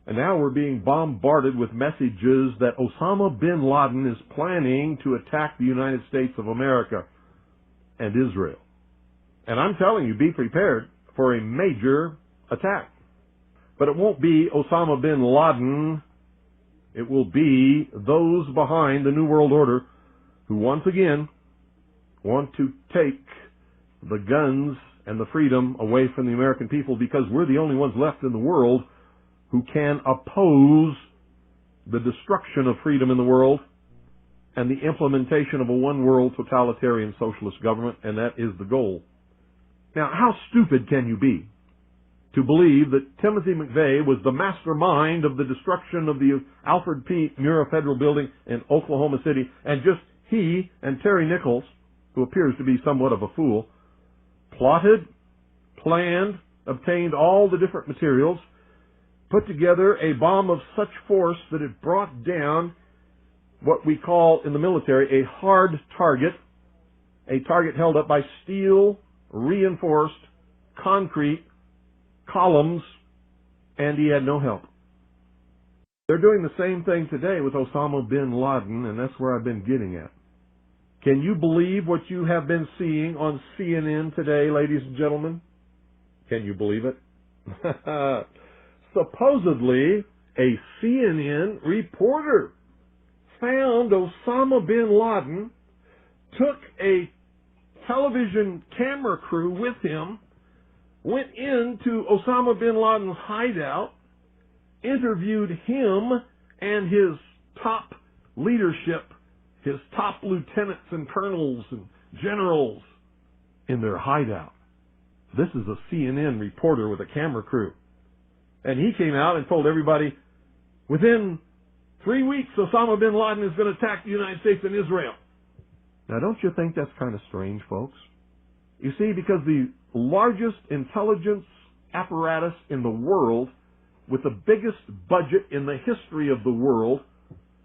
And now we're being bombarded with messages that Osama bin Laden is planning to attack the United States of America and Israel. And I'm telling you, be prepared for a major attack. But it won't be Osama bin Laden. It will be those behind the New World Order who once again want to take the guns and the freedom away from the American people, because we're the only ones left in the world who can oppose the destruction of freedom in the world and the implementation of a one-world totalitarian socialist government, and that is the goal. Now, how stupid can you be to believe that Timothy McVeigh was the mastermind of the destruction of the Alfred P. Murrah Federal Building in Oklahoma City, and just he and Terry Nichols, who appears to be somewhat of a fool, plotted, planned, obtained all the different materials, put together a bomb of such force that it brought down what we call in the military a hard target, a target held up by steel, reinforced, concrete columns, and he had no help. They're doing the same thing today with Osama bin Laden, and that's where I've been getting at. Can you believe what you have been seeing on CNN today, ladies and gentlemen? Can you believe it? Supposedly, a CNN reporter found Osama bin Laden, took a television camera crew with him, went into Osama bin Laden's hideout, interviewed him and his top leadership, his top lieutenants and colonels and generals in their hideout. This is a CNN reporter with a camera crew. And he came out and told everybody, within 3 weeks, Osama bin Laden is going to attack the United States and Israel. Now, don't you think that's kind of strange, folks? You see, because the largest intelligence apparatus in the world, with the biggest budget in the history of the world,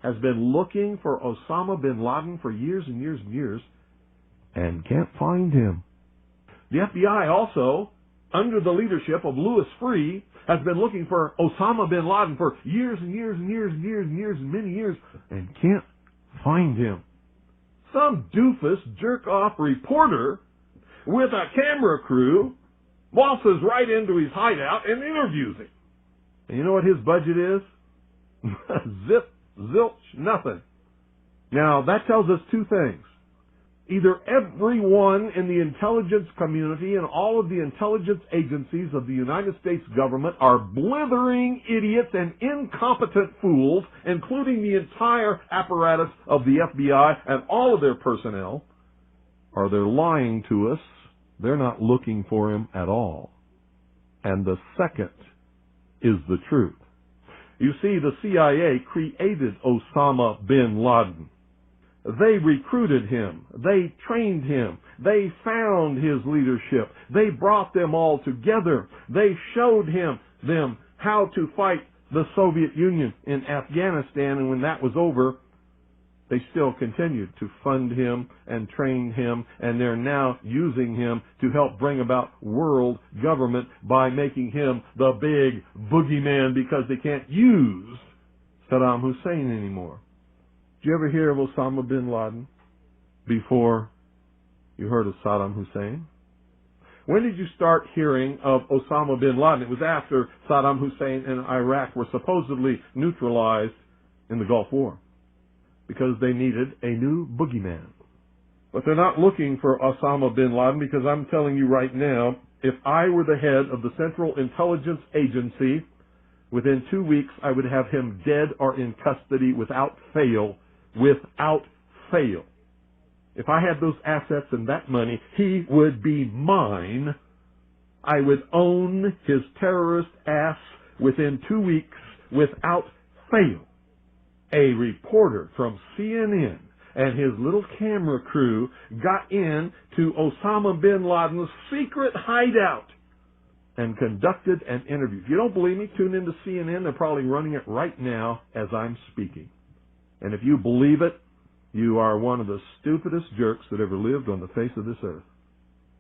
has been looking for Osama bin Laden for years and years and years, and can't find him. The FBI also, under the leadership of Louis Freeh, has been looking for Osama bin Laden for years and years and years and years and years and many years, and can't find him. Some doofus, jerk-off reporter with a camera crew waltzes right into his hideout and interviews him. And you know what his budget is? Zip, zilch, nothing. Now, that tells us two things. Either everyone in the intelligence community and all of the intelligence agencies of the United States government are blithering idiots and incompetent fools, including the entire apparatus of the FBI and all of their personnel, or they're lying to us. They're not looking for him at all. And the second is the truth. You see, the CIA created Osama bin Laden. They recruited him. They trained him. They found his leadership. They brought them all together. They showed them how to fight the Soviet Union in Afghanistan, and when that was over, they still continued to fund him and train him, and they're now using him to help bring about world government by making him the big boogeyman, because they can't use Saddam Hussein anymore. Did you ever hear of Osama bin Laden before you heard of Saddam Hussein? When did you start hearing of Osama bin Laden? It was after Saddam Hussein and Iraq were supposedly neutralized in the Gulf War, because they needed a new boogeyman. But they're not looking for Osama bin Laden, because I'm telling you right now, if I were the head of the Central Intelligence Agency, within 2 weeks I would have him dead or in custody without fail. Without fail. If I had those assets and that money, he would be mine. I would own his terrorist ass within 2 weeks without fail. A reporter from CNN and his little camera crew got in to Osama bin Laden's secret hideout and conducted an interview. If you don't believe me, tune into CNN. They're probably running it right now as I'm speaking. And if you believe it, you are one of the stupidest jerks that ever lived on the face of this earth.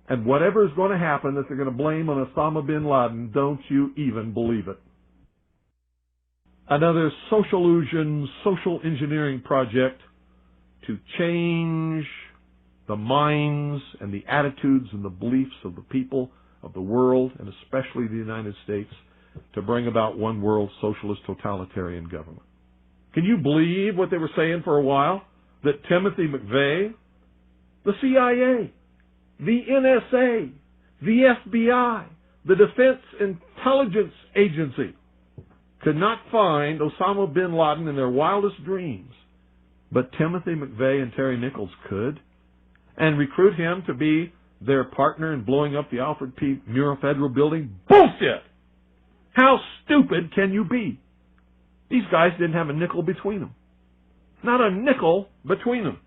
And whatever is going to happen that they're going to blame on Osama bin Laden, don't you even believe it. another socialusion, social engineering project to change the minds and the attitudes and the beliefs of the people of the world, and especially the United States, to bring about one world socialist totalitarian government. Can you believe what they were saying for a while? That Timothy McVeigh, the CIA, the NSA, the FBI, the Defense Intelligence Agency could not find Osama bin Laden in their wildest dreams. But Timothy McVeigh and Terry Nichols could, and recruit him to be their partner in blowing up the Alfred P. Murrah Federal Building? Bullshit! How stupid can you be? These guys didn't have a nickel between them. Not a nickel between them.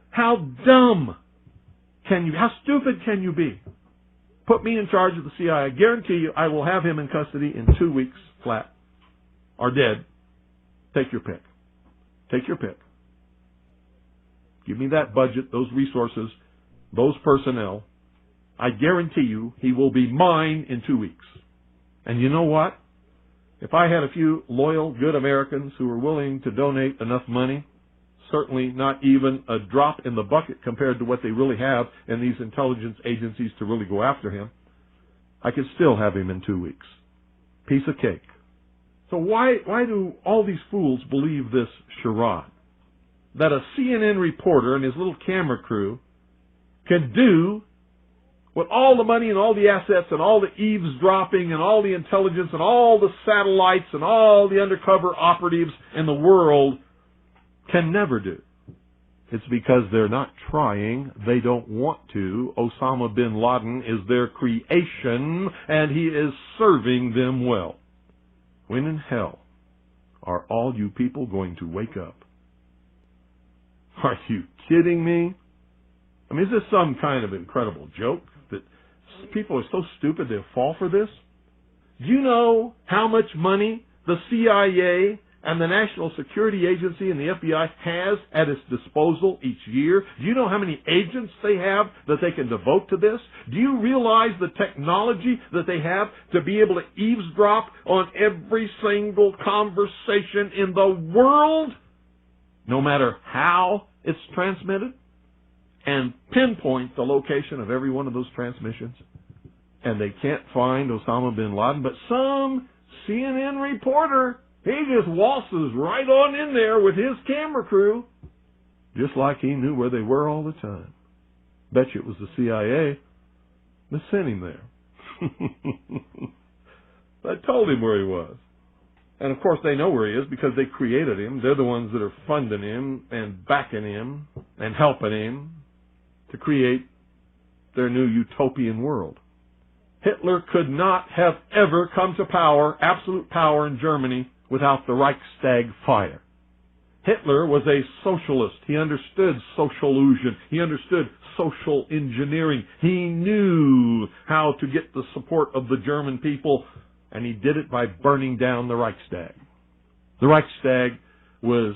How dumb how stupid can you be? Put me in charge of the CIA. I guarantee you I will have him in custody in 2 weeks flat. Or dead. Take your pick. Take your pick. Give me that budget, those resources, those personnel. I guarantee you he will be mine in 2 weeks. And you know what? If I had a few loyal, good Americans who were willing to donate enough money, certainly not even a drop in the bucket compared to what they really have in these intelligence agencies to really go after him, I could still have him in 2 weeks. Piece of cake. So why do all these fools believe this charade? That a CNN reporter and his little camera crew can do what all the money and all the assets and all the eavesdropping and all the intelligence and all the satellites and all the undercover operatives in the world can never do. It's because they're not trying. They don't want to. Osama bin Laden is their creation, and he is serving them well. When in hell are all you people going to wake up? Are you kidding me? I mean, is this some kind of incredible joke that people are so stupid they'll fall for this? Do you know how much money the CIA and the National Security Agency and the FBI has at its disposal each year? Do you know how many agents they have that they can devote to this? Do you realize the technology that they have to be able to eavesdrop on every single conversation in the world, no matter how it's transmitted, and pinpoint the location of every one of those transmissions? And they can't find Osama bin Laden, but some CNN reporter, he just waltzes right on in there with his camera crew, just like he knew where they were all the time. Bet you it was the CIA that sent him there. I told him where he was. And of course they know where he is because they created him. They're the ones that are funding him and backing him and helping him to create their new utopian world. Hitler could not have ever come to power, absolute power in Germany, without the Reichstag fire. Hitler was a socialist. He understood socialusion. He understood social engineering. He knew how to get the support of the German people, and he did it by burning down the Reichstag. The Reichstag was,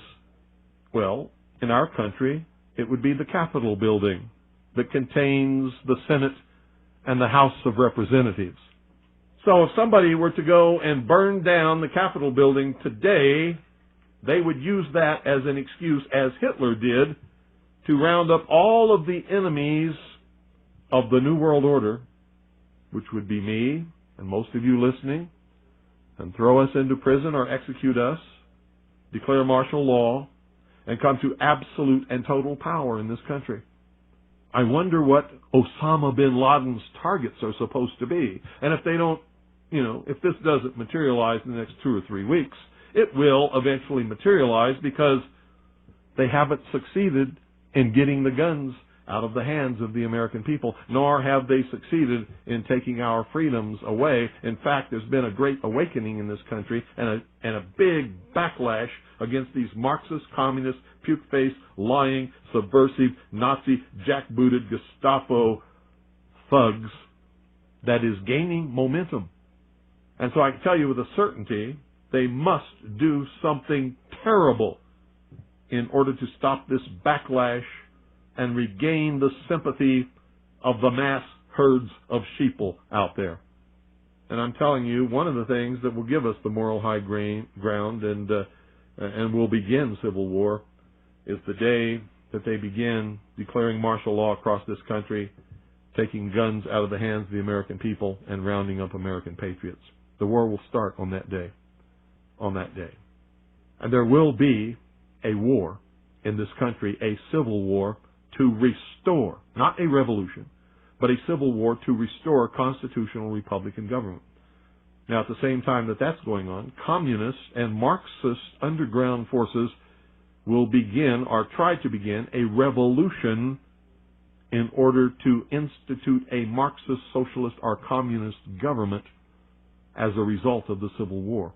well, in our country, it would be the Capitol building that contains the Senate and the House of Representatives. So if somebody were to go and burn down the Capitol building today, they would use that as an excuse, as Hitler did, to round up all of the enemies of the New World Order, which would be me and most of you listening, and throw us into prison or execute us, declare martial law, and come to absolute and total power in this country. I wonder what Osama bin Laden's targets are supposed to be. And if they don't, if this doesn't materialize in the next 2 or 3 weeks, it will eventually materialize because they haven't succeeded in getting the guns out of the hands of the American people, nor have they succeeded in taking our freedoms away. In fact, there's been a great awakening in this country and a big backlash against these Marxist, communist, puke-faced, lying, subversive, Nazi, jackbooted Gestapo thugs that is gaining momentum. And so I can tell you with a certainty, they must do something terrible in order to stop this backlash and regain the sympathy of the mass herds of sheeple out there. And I'm telling you, one of the things that will give us the moral high ground and will begin civil war is the day that they begin declaring martial law across this country, taking guns out of the hands of the American people and rounding up American patriots. The war will start on that day. On that day. And there will be a war in this country, a civil war to restore, not a revolution, but a civil war to restore constitutional Republican government. Now, at the same time that that's going on, communist and Marxist underground forces will begin, or try to begin, a revolution in order to institute a Marxist, socialist, or communist government as a result of the Civil War.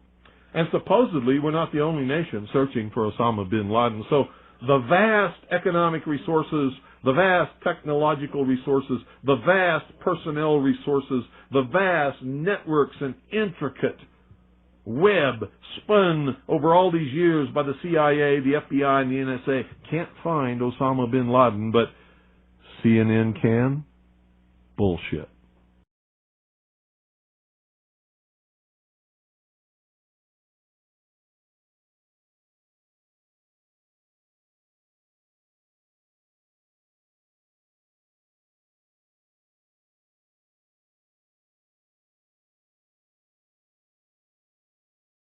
And supposedly, we're not the only nation searching for Osama bin Laden. So the vast economic resources, the vast technological resources, the vast personnel resources, the vast networks and intricate web spun over all these years by the CIA, the FBI, and the NSA can't find Osama bin Laden, but CNN can? Bullshit.